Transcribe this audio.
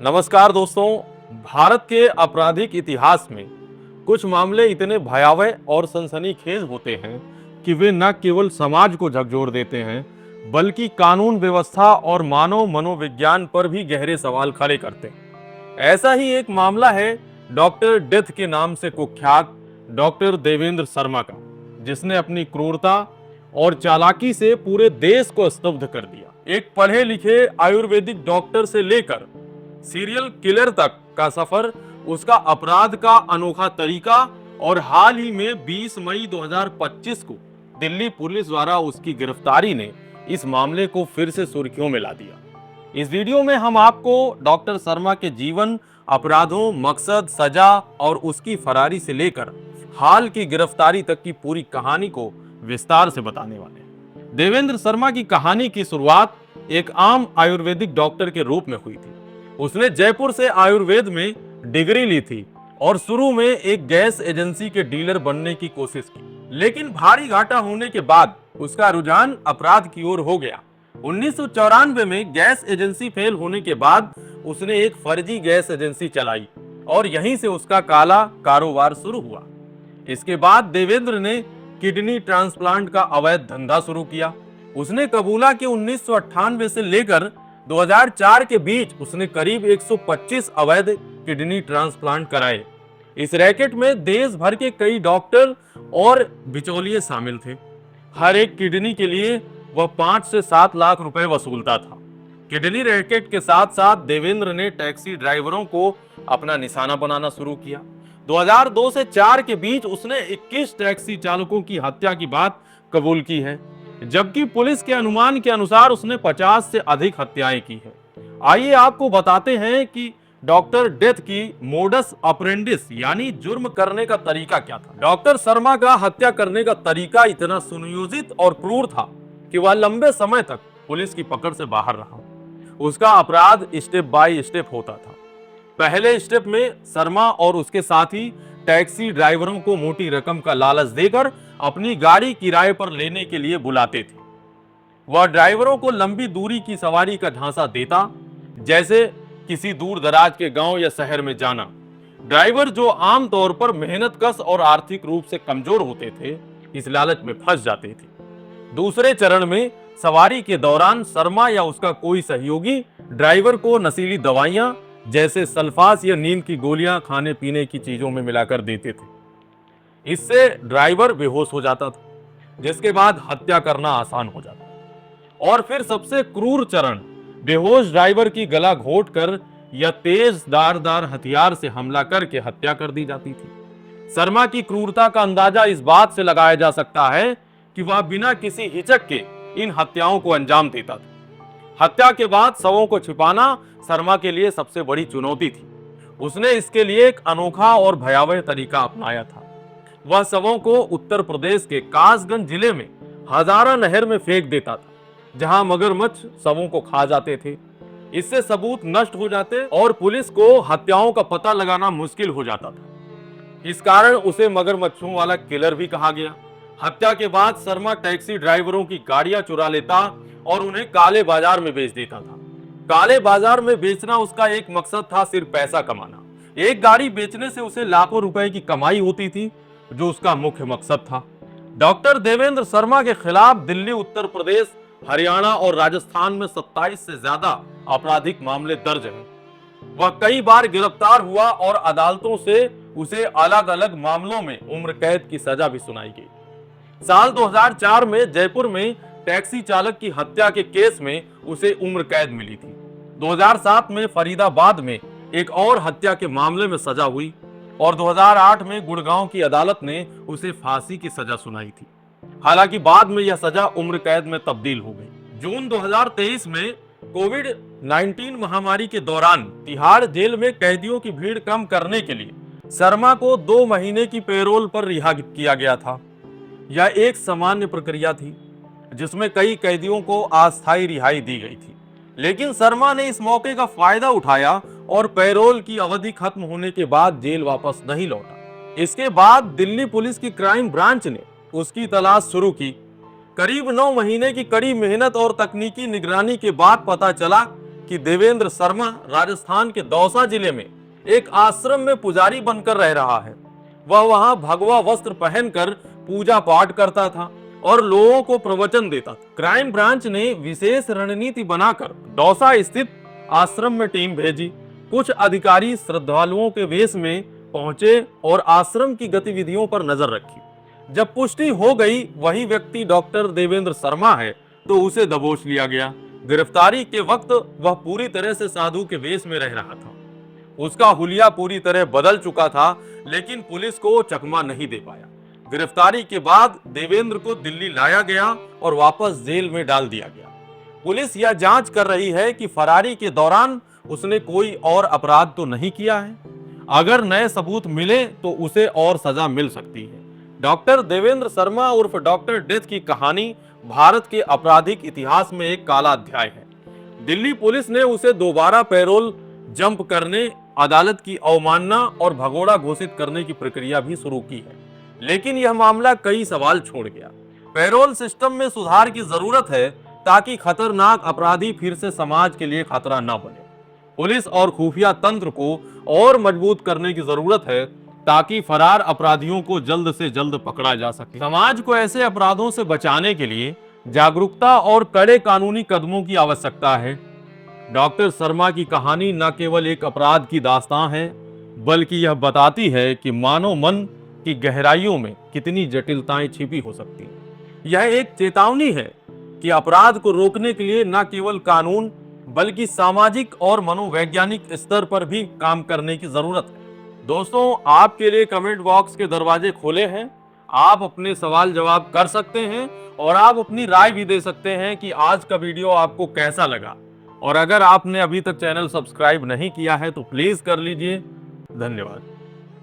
नमस्कार दोस्तों। भारत के आपराधिक इतिहास में कुछ मामले इतने भयावह और सनसनीखेज होते हैं कि वे न केवल समाज को झकझोर देते हैं बल्कि कानून व्यवस्था और मानव मनोविज्ञान पर भी गहरे सवाल खड़े करते हैं। ऐसा ही एक मामला है डॉक्टर डेथ के नाम से कुख्यात डॉक्टर देवेंद्र शर्मा का, जिसने अपनी क्रूरता और चालाकी से पूरे देश को स्तब्ध कर दिया। एक पढ़े लिखे आयुर्वेदिक डॉक्टर से लेकर सीरियल किलर तक का सफर, उसका अपराध का अनोखा तरीका और हाल ही में 20 मई 2025 को दिल्ली पुलिस द्वारा उसकी गिरफ्तारी ने इस मामले को फिर से सुर्खियों में ला दिया। इस वीडियो में हम आपको डॉक्टर शर्मा के जीवन, अपराधों, मकसद, सजा और उसकी फरारी से लेकर हाल की गिरफ्तारी तक की पूरी कहानी को विस्तार से बताने वाले हैं। देवेंद्र शर्मा की कहानी की शुरुआत एक आम आयुर्वेदिक डॉक्टर के रूप में हुई थी। उसने जयपुर से आयुर्वेद में डिग्री ली थी और शुरू में एक गैस एजेंसी के डीलर बनने की कोशिश की, लेकिन भारी घाटा होने के बाद उसका रुझान अपराध की ओर हो गया। 1994 में गैस एजेंसी फेल होने के बाद उसने एक फर्जी गैस एजेंसी चलाई और यहीं से उसका काला कारोबार शुरू हुआ। इसके बाद देवेंद्र ने किडनी ट्रांसप्लांट का अवैध धंधा शुरू किया। उसने कबूला कि 1998 से लेकर 2004 के बीच उसने करीब 125 अवैध किडनी ट्रांसप्लांट कराए। इस रैकेट में देश भर के कई डॉक्टर और बिचौलिए शामिल थे। हर एक किडनी के लिए वह 5 से 7 लाख रुपए वसूलता था। किडनी रैकेट के साथ साथ देवेंद्र ने टैक्सी ड्राइवरों को अपना निशाना बनाना शुरू किया। 2002 से 4 के बीच उसने 21 टैक्सी चालकों की हत्या की बात कबूल की है, जबकि पुलिस के अनुमान के अनुसार उसने 50 से अधिक हत्याएं की है। आइए आपको बताते हैं कि डॉक्टर डेथ की मोडस ऑपरेंडिस यानी जुर्म करने का तरीका क्या था। डॉक्टर शर्मा का हत्या करने का तरीका इतना सुनियोजित और क्रूर था कि वह लंबे समय तक पुलिस की पकड़ से बाहर रहा। उसका अपराध स्टेप बाय स्टेप होता था। पहले स्टेप में शर्मा और उसके साथी टैक्सी ड्राइवरों को मोटी रकम का लालच देकर अपनी गाड़ी किराए पर लेने के लिए बुलाते थे। वह ड्राइवरों को लंबी दूरी की सवारी का झांसा देता, जैसे किसी दूर दराज के गांव या शहर में जाना। ड्राइवर जो आमतौर पर मेहनतकश और आर्थिक रूप से कमजोर होते थे, इस लालच में फंस जाते थे। दूसरे चरण में सवारी के दौरान शर्मा या उसका कोई सहयोगी ड्राइवर को नशीली दवाइयां जैसे सल्फास या नींद की गोलियां खाने पीने की चीजों में मिलाकर देते थे। इससे ड्राइवर बेहोश हो जाता था, जिसके बाद हत्या करना आसान हो जाता। और फिर सबसे क्रूर चरण, बेहोश ड्राइवर की गला घोंटकर या तेज धारदार हथियार से हमला करके हत्या कर दी जाती थी। शर्मा की क्रूरता का अंदाजा इस बात से लगाया जा सकता है कि वह बिना किसी हिचक के इन हत्याओं को अंजाम देता था। हत्या के बाद शवों को छिपाना शर्मा के लिए सबसे बड़ी चुनौती थी। उसने इसके लिए एक अनोखा और भयावह तरीका अपनाया था। वह शवों को उत्तर प्रदेश के कासगंज जिले में हजारा नहर में फेंक देता था, जहां मगरमच्छ शवों को खा जाते थे। इससे सबूत नष्ट हो जाते और पुलिस को हत्याओं का पता लगाना मुश्किल हो जाता था। इस कारण उसे मगरमच्छों वाला किलर भी कहा गया। हत्या के बाद शर्मा टैक्सी ड्राइवरों की गाड़ियां चुरा लेता और उन्हें काले बाजार में बेच देता था। काले बाजार में बेचना उसका एक मकसद था, सिर्फ पैसा कमाना। एक गाड़ी बेचने से उसे लाखों रुपए की कमाई होती थी, जो उसका मुख्य मकसद था। डॉक्टर देवेंद्र शर्मा के खिलाफ दिल्ली, उत्तर प्रदेश, हरियाणा और राजस्थान में 27 से ज्यादा आपराधिक मामले दर्ज हैं। वह कई बार गिरफ्तार हुआ और अदालतों से उसे अलग अलग मामलों में उम्र कैद की सजा भी सुनाई गई। साल 2004 में जयपुर में टैक्सी चालक की हत्या के केस में उसे उम्र कैद मिली थी। 2007 में फरीदाबाद में एक और हत्या के मामले में सजा हुई और 2008 में गुड़गांव की अदालत ने उसे फांसी की सजा सुनाई थी। हालांकि बाद में यह सजा उम्र कैद में तब्दील हो गई। जून 2023 में कोविड-19 महामारी के दौरान तिहाड़ जेल में कैदियों की भीड़ कम करने के लिए शर्मा को 2 महीने की पेरोल पर रिहा किया गया था। यह एक सामान्य प्रक्रिया थी, जिसमें कई कैदियों को अस्थायी रिहाई दी गई थी, लेकिन शर्मा ने इस मौके का फायदा उठाया और पैरोल की अवधि खत्म होने के बाद जेल वापस नहीं लौटा। इसके बाद दिल्ली पुलिस की क्राइम ब्रांच ने उसकी तलाश शुरू की। करीब 9 महीने की कड़ी मेहनत और तकनीकी निगरानी के बाद पता चला कि देवेंद्र शर्मा राजस्थान के दौसा जिले में एक आश्रम में पुजारी बनकर रह रहा है। वह वहां भगवा वस्त्र पहनकर पूजा पाठ करता था और लोगों को प्रवचन देता था। क्राइम ब्रांच ने विशेष रणनीति बनाकर दौसा स्थित आश्रम में टीम भेजी। कुछ अधिकारी श्रद्धालुओं के वेश में पहुंचे और आश्रम की गतिविधियों पर नजर रखी। जब पुष्टि हो गई वही व्यक्ति डॉक्टर देवेंद्र शर्मा है तो उसे दबोच लिया गया। गिरफ्तारी के वक्त वह पूरी तरह से साधु के वेश में रह रहा था। उसका हुलिया पूरी तरह बदल चुका था, लेकिन पुलिस को चकमा नहीं दे पाया। गिरफ्तारी के बाद देवेंद्र को दिल्ली लाया गया और वापस जेल में डाल दिया गया। पुलिस यह जांच कर रही है कि फरारी के दौरान उसने कोई और अपराध तो नहीं किया है। अगर नए सबूत मिले तो उसे और सजा मिल सकती है। डॉक्टर देवेंद्र शर्मा उर्फ डॉक्टर डेथ की कहानी भारत के आपराधिक इतिहास में एक काला अध्याय है। दिल्ली पुलिस ने उसे दोबारा पैरोल जंप करने, अदालत की अवमानना और भगोड़ा घोषित करने की प्रक्रिया भी शुरू की है, लेकिन यह मामला कई सवाल छोड़ गया। पैरोल सिस्टम में सुधार की जरूरत है ताकि खतरनाक अपराधी फिर से समाज के लिए खतरा न बने। पुलिस और खुफिया तंत्र को और मजबूत करने की जरूरत है ताकि फरार अपराधियों को जल्द से जल्द पकड़ा जा सके। समाज को ऐसे अपराधों से बचाने के लिए जागरूकता और कड़े कानूनी कदमों की आवश्यकता है। डॉक्टर शर्मा की कहानी न केवल एक अपराध की दास्तां है, बल्कि यह बताती है कि मानव मन की गहराइयों में कितनी जटिलताएं छिपी हो सकती हैं। यह एक चेतावनी है कि अपराध को रोकने के लिए न केवल कानून बल्कि सामाजिक और मनोवैज्ञानिक स्तर पर भी काम करने की जरूरत है। दोस्तों, आपके लिए कमेंट बॉक्स के दरवाजे खुले हैं। आप अपने सवाल जवाब कर सकते हैं और आप अपनी राय भी दे सकते हैं कि आज का वीडियो आपको कैसा लगा। और अगर आपने अभी तक चैनल सब्सक्राइब नहीं किया है तो प्लीज कर लीजिए। धन्यवाद।